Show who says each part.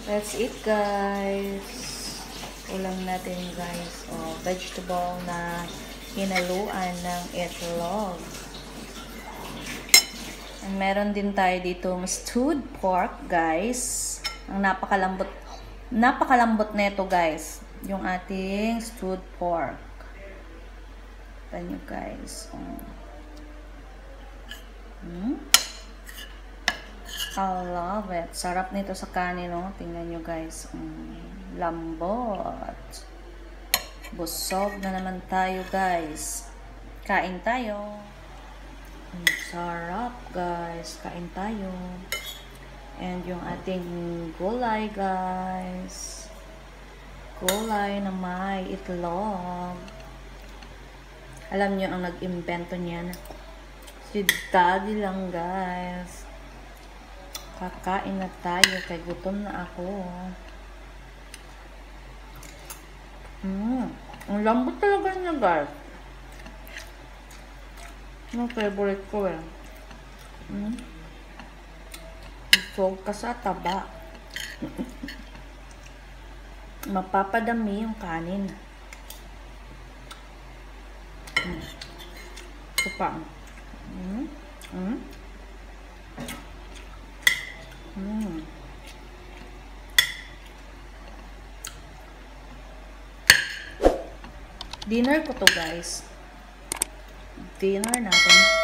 Speaker 1: Let's eat, guys. Ulam natin, guys. Vegetable na hinaluan ng itlog. And meron din tayo dito stewed pork, guys. Ang napakalambot nito, guys. Yung ating stewed pork. Tignan nyo, guys. I love it. Sarap nito sa kanin, no? Tingnan nyo, guys. Lambot. Busog na naman tayo, guys. Kain tayo. Sarap, guys. Kain tayo. And yung ating gulay, guys. Gulay na may itlog. Alam nyo, ang nag-invento niyan, si Daddy lang, guys. Kakain na tayo, kay gutom na ako. Ang lambot talaga niya, guys. Ang favorite ko, eh. Isog ka sa taba. Mapapadami yung kanin. Ito pa. Dinner ko to, guys. Dinner natin.